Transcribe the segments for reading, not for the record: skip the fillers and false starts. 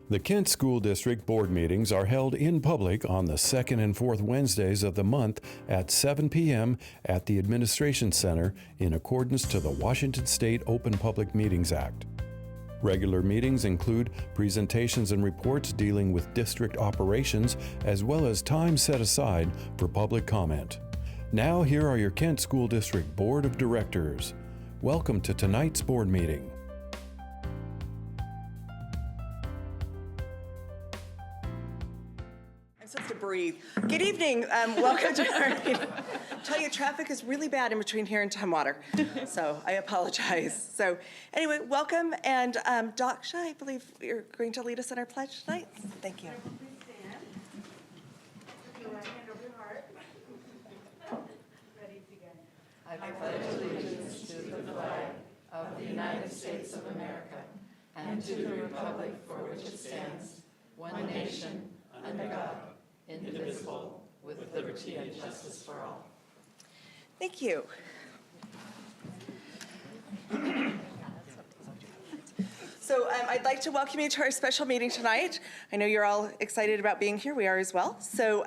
The Kent School District Board meetings are held in public on the second and fourth Wednesdays of the month at 7 p.m. at the Administration Center in accordance to the Washington State Open Public Meetings Act. Regular meetings include presentations and reports dealing with district operations, as well as time set aside for public comment. Now, here are your Kent School District Board of Directors. Welcome to tonight's board meeting. I'm supposed to breathe. Good evening. Welcome to our meeting. Tell you, traffic is really bad in between here and Tumwater, so I apologize. So anyway, welcome. And Daksha, I believe you're going to lead us in our pledge tonight. Thank you. I pledge allegiance to the flag of the United States of America and to the republic for which it stands, one nation, under God, indivisible, with liberty and justice for all. Thank you. So I'd like to welcome you to our special meeting tonight. I know you're all excited about being here. We are as well. So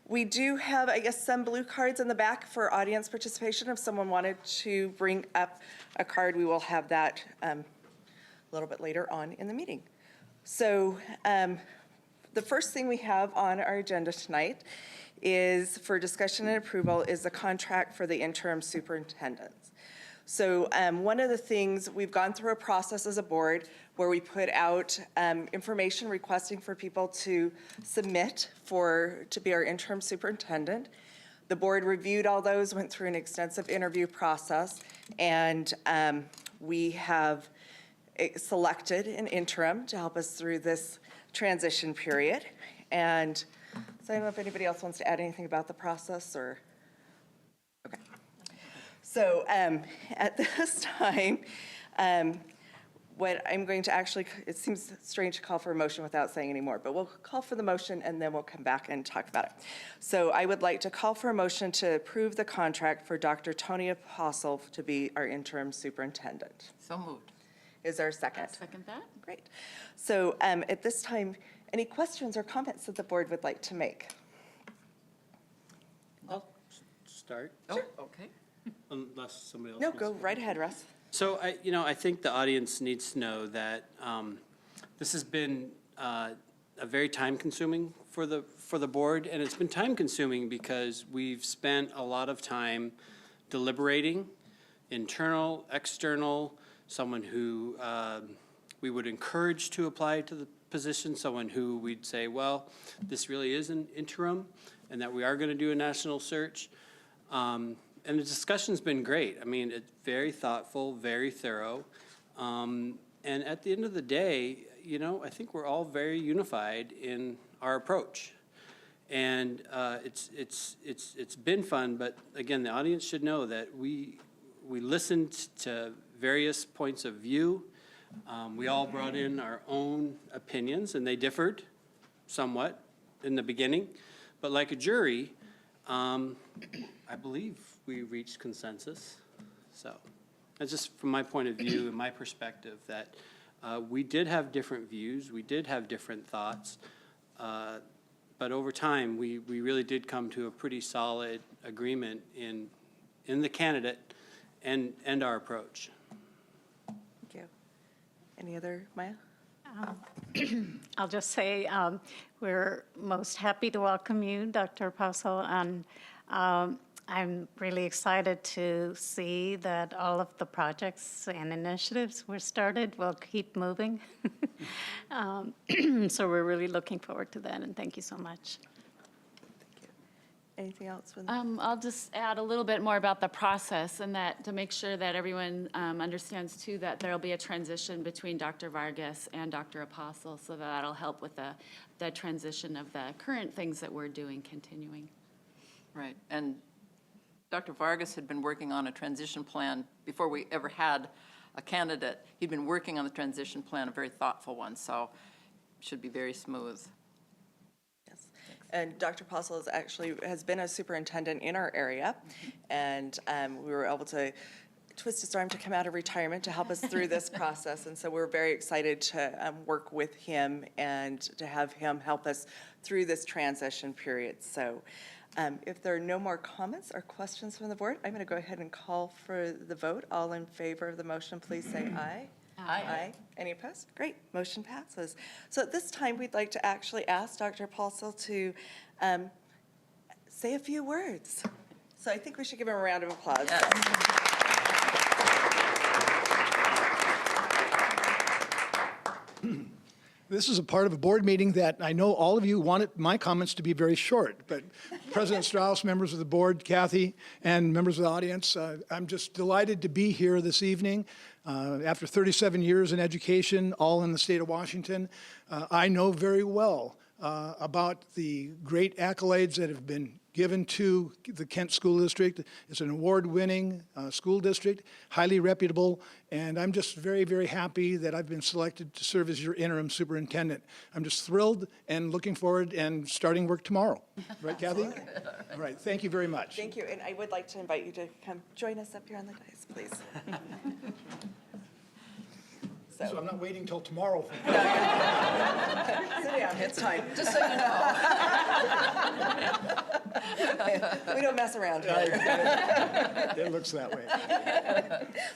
we do have, I guess, some blue cards in the back for audience participation. If someone wanted to bring up a card, we will have that a little bit later on in the meeting. So the first thing we have on our agenda tonight is for discussion and approval is the contract for the interim superintendent. So one of the things, we've gone through a process as a board where we put out information requesting for people to submit to be our interim superintendent. The board reviewed all those, went through an extensive interview process, and we have selected an interim to help us through this transition period. And so I don't know if anybody else wants to add anything about the process or, okay. So at this time, what I'm going to actually, it seems strange to call for a motion without saying any more, but we'll call for the motion and then we'll come back and talk about it. So I would like to call for a motion to approve the contract for Dr. Tony Apostle to be our interim superintendent. So moved. Is there a second? I'll second that. Great. So at this time, any questions or comments that the board would like to make? I'll start. Sure. Oh, okay. Unless somebody else No, wants go to. right ahead, Russ. So I think the audience needs to know that this has been a very time-consuming for the board, and it's been time-consuming because we've spent a lot of time deliberating, internal, external, someone who we would encourage to apply to the position, someone who we'd say, well, this really is an interim, and that we are going to do a national search. And the discussion's been great. I mean, it's very thoughtful, very thorough. And at the end of the day, I think we're all very unified in our approach. And it's been fun, but again, the audience should know that we listened to various points of view. We all brought in our own opinions, and they differed somewhat in the beginning. But like a jury, I believe we reached consensus. So that's just from my point of view and my perspective that we did have different views, we did have different thoughts, but over time we really did come to a pretty solid agreement in the candidate and our approach. Thank you. Any other, Maya? I'll just say we're most happy to welcome you, Dr. Apostle, and I'm really excited to see that all of the projects and initiatives were started will keep moving. So we're really looking forward to that, and thank you so much. Thank you. Anything else? I'll just add a little bit more about the process, and that to make sure that everyone understands too that there will be a transition between Dr. Vargas and Dr. Apostle, so that'll help with the transition of the current things that we're doing continuing. Right. And Dr. Vargas had been working on a transition plan before we ever had a candidate. He'd been working on the transition plan, a very thoughtful one, so it should be very smooth. Yes. And Dr. Apostle has been a superintendent in our area, and we were able to twist his arm to come out of retirement to help us through this process. And so we're very excited to work with him and to have him help us through this transition period. So if there are no more comments or questions from the board, I'm going to go ahead and call for the vote. All in favor of the motion, please say aye. Aye. Any opposed? Great, motion passes. So at this time, we'd like to actually ask Dr. Paulsell to say a few words. So I think we should give him a round of applause. Yes. This is a part of a board meeting that I know all of you wanted my comments to be very short, but President Strauss, members of the board, Kathy, and members of the audience, I'm just delighted to be here this evening. After 37 years in education, all in the state of Washington, I know very well about the great accolades that have been given to the Kent School District. It's an award-winning school district, highly reputable, and I'm just very, very happy that I've been selected to serve as your interim superintendent. I'm just thrilled and looking forward and starting work tomorrow. Right, Kathy? All right, thank you very much. Thank you, and I would like to invite you to come join us up here on the dais, please. So I'm not waiting till tomorrow. Sit down, it's time. Just so you know. We don't mess around here. It looks that way.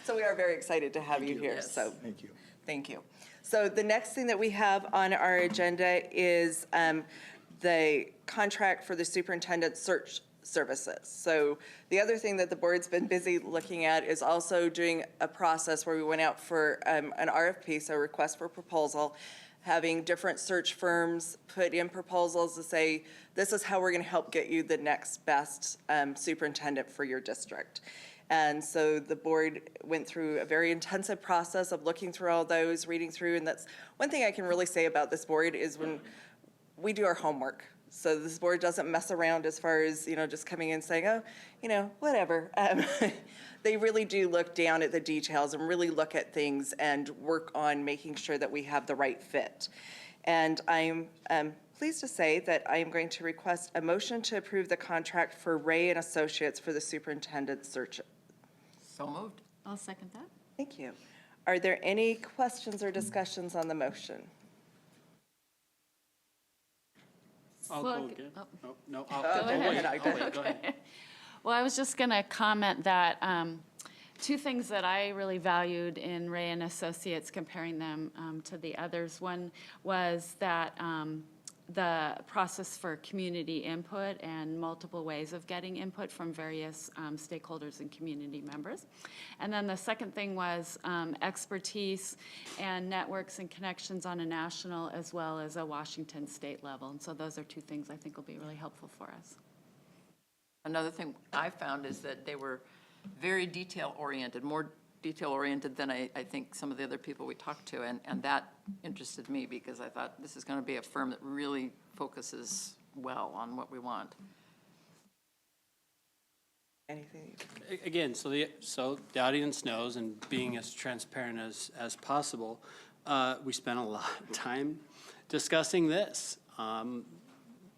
So we are very excited to have you here, Yes. so Thank you. thank you. So the next thing that we have on our agenda is the contract for the superintendent search services. So the other thing that the board's been busy looking at is also doing a process where we went out for an RFP, so request for proposal, having different search firms put in proposals to say, this is how we're going to help get you the next best superintendent for your district. And so the board went through a very intensive process of looking through all those, reading through, and that's one thing I can really say about this board is when we do our homework. So this board doesn't mess around as far as, just coming in and saying, oh, whatever. They really do look down at the details and really look at things and work on making sure that we have the right fit. And I'm pleased to say that I am going to request a motion to approve the contract for Ray and Associates for the superintendent search. So moved. I'll second that. Thank you. Are there any questions or discussions on the motion? I'll Well, go again. oh. No, I'll Go wait. ahead. I'll wait. Go ahead. Well, I was just going to comment that two things that I really valued in Ray and Associates, comparing them to the others. One was that the process for community input and multiple ways of getting input from various stakeholders and community members. And then the second thing was expertise and networks and connections on a national as well as a Washington state level. And so those are two things I think will be really helpful for us. Another thing I found is that they were very detail-oriented, more detail-oriented than I think some of the other people we talked to, and that interested me because I thought this is going to be a firm that really focuses well on what we want. Anything? Again, so the audience knows, and being as transparent as possible, we spent a lot of time discussing this.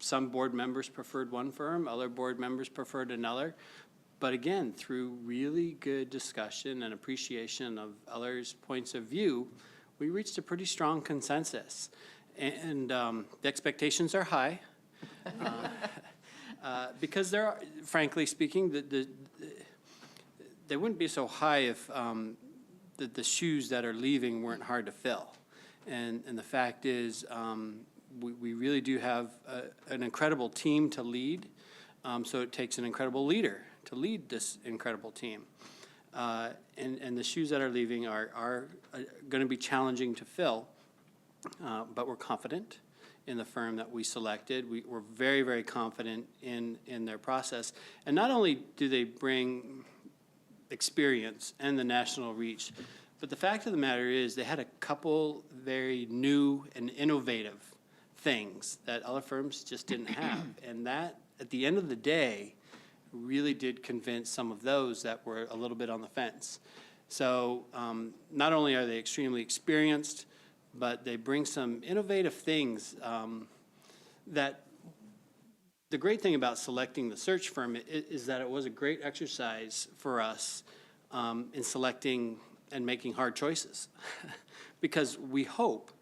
Some board members preferred one firm, other board members preferred another. But again, through really good discussion and appreciation of others' points of view, we reached a pretty strong consensus. And the expectations are high. Because there are, frankly speaking, they wouldn't be so high if the shoes that are leaving weren't hard to fill. And the fact is, we really do have an incredible team to lead. So it takes an incredible leader to lead this incredible team. And the shoes that are leaving are going to be challenging to fill, but we're confident in the firm that we selected. We're very, very confident in their process. And not only do they bring experience and the national reach, but the fact of the matter is they had a couple very new and innovative things that other firms just didn't have. And that, at the end of the day, really did convince some of those that were a little bit on the fence. So not only are they extremely experienced, but they bring some innovative things that the great thing about selecting the search firm is that it was a great exercise for us in selecting and making hard choices. Because we hope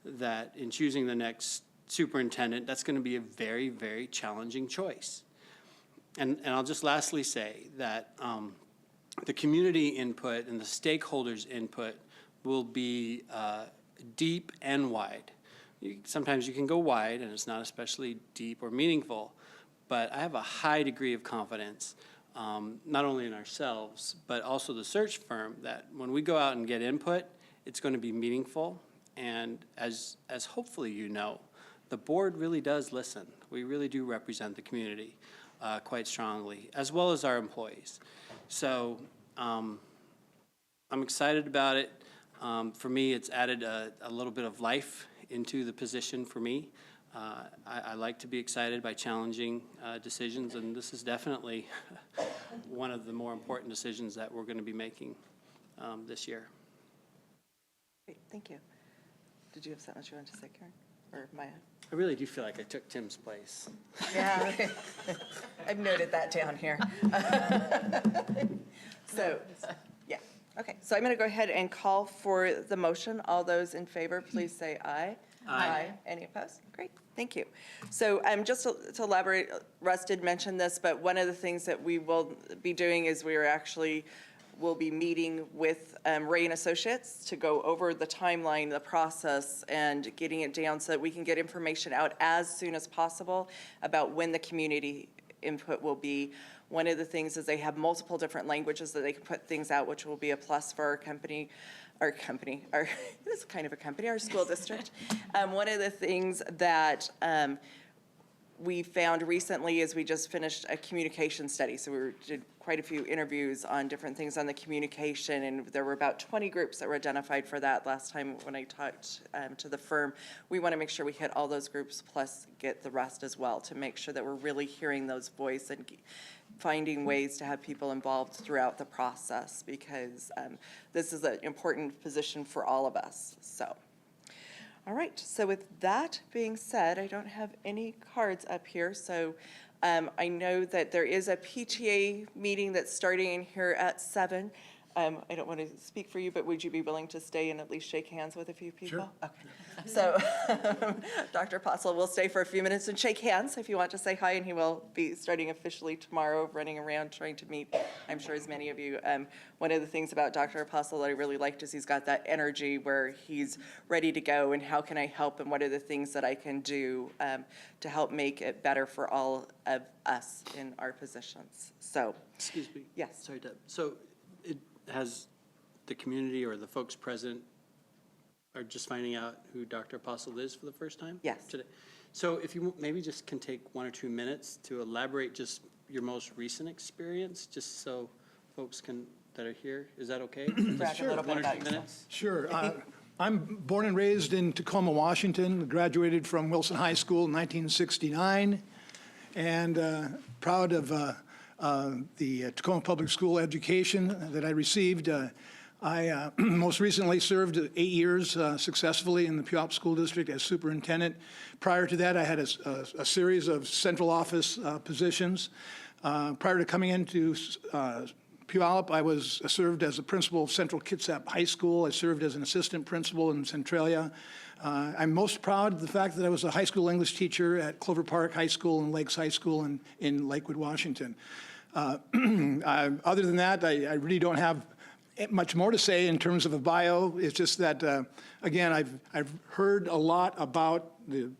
that in choosing the next superintendent, that's going to be a very, very challenging choice. And I'll just lastly say that the community input and the stakeholders' input will be deep and wide. Sometimes you can go wide, and it's not especially deep or meaningful, but I have a high degree of confidence, not only in ourselves, but also the search firm, that when we go out and get input, it's going to be meaningful. And as hopefully you know, the board really does listen. We really do represent the community quite strongly, as well as our employees. So I'm excited about it. For me, it's added a little bit of life into the position for me. I like to be excited by challenging decisions, and this is definitely one of the more important decisions that we're going to be making this year. Great, thank you. Did you have something else you wanted to say, Karen? Or Maya? I really do feel like I took Tim's place. Yeah, I've noted that down here. So, yeah, okay. So I'm going to go ahead and call for the motion. All those in favor, please say aye. Aye. Any opposed? Great, thank you. So just to elaborate, Russ did mention this, but one of the things that we will be doing is we'll be meeting with Ray and Associates to go over the timeline, the process, and getting it down so that we can get information out as soon as possible about when the community input will be. One of the things is they have multiple different languages that they can put things out, which will be a plus for our company, it is kind of a company, our school district. One of the things that we found recently is we just finished a communication study. So we did quite a few interviews on different things on the communication, and there were about 20 groups that were identified for that last time when I talked to the firm. We want to make sure we hit all those groups plus get the rest as well to make sure that we're really hearing those voices and finding ways to have people involved throughout the process, because this is an important position for all of us. So. All right, so with that being said, I don't have any cards up here, so I know that there is a PTA meeting that's starting in here at 7. I don't want to speak for you, but would you be willing to stay and at least shake hands with a few people? Sure. Okay. So Dr. Apostle will stay for a few minutes and shake hands if you want to say hi, and he will be starting officially tomorrow, running around trying to meet, I'm sure, as many of you. One of the things about Dr. Apostle that I really liked is he's got that energy where he's ready to go, and how can I help, and what are the things that I can do to help make it better for all of us in our positions. So. Excuse me. Yes. Sorry, Deb. So has the community or the folks present are just finding out who Dr. Apostle is for the first time? Yes. Today. So if you maybe just can take 1 or 2 minutes to elaborate just your most recent experience, just so folks that are here, is that okay? Brag a little bit 1 or about 2 yourself. minutes? Sure. I'm born and raised in Tacoma, Washington, graduated from Wilson High School in 1969, and proud of the Tacoma Public School education that I received. I most recently served 8 years successfully in the Puyallup School District as superintendent. Prior to that, I had a series of central office positions. Prior to coming into Puyallup, I served as a principal of Central Kitsap High School. I served as an assistant principal in Centralia. I'm most proud of the fact that I was a high school English teacher at Clover Park High School and Lakes High School in Lakewood, Washington. Other than that, I really don't have much more to say in terms of a bio. It's just that, again, I've heard a lot about the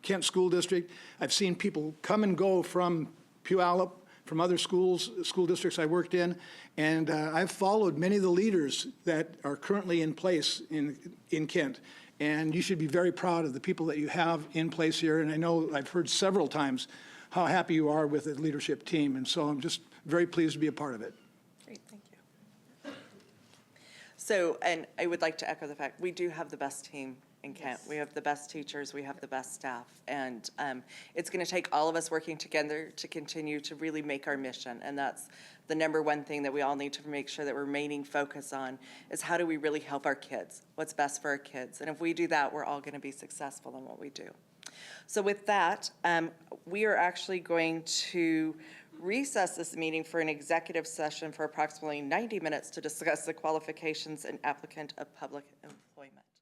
Kent School District. I've seen people come and go from Puyallup, from other school districts I worked in, and I've followed many of the leaders that are currently in place in Kent. And you should be very proud of the people that you have in place here. And I know I've heard several times how happy you are with the leadership team. And so I'm just very pleased to be a part of it. Great, thank you. So, and I would like to echo the fact, we do have the best team in Kent. We have the best teachers, we have the best staff, and it's going to take all of us working together to continue to really make our mission, and that's the number one thing that we all need to make sure that we're remaining focused on, is how do we really help our kids, what's best for our kids, and if we do that, we're all going to be successful in what we do. So with that, we are actually going to recess this meeting for an executive session for approximately 90 minutes to discuss the qualifications and applicant of public employment.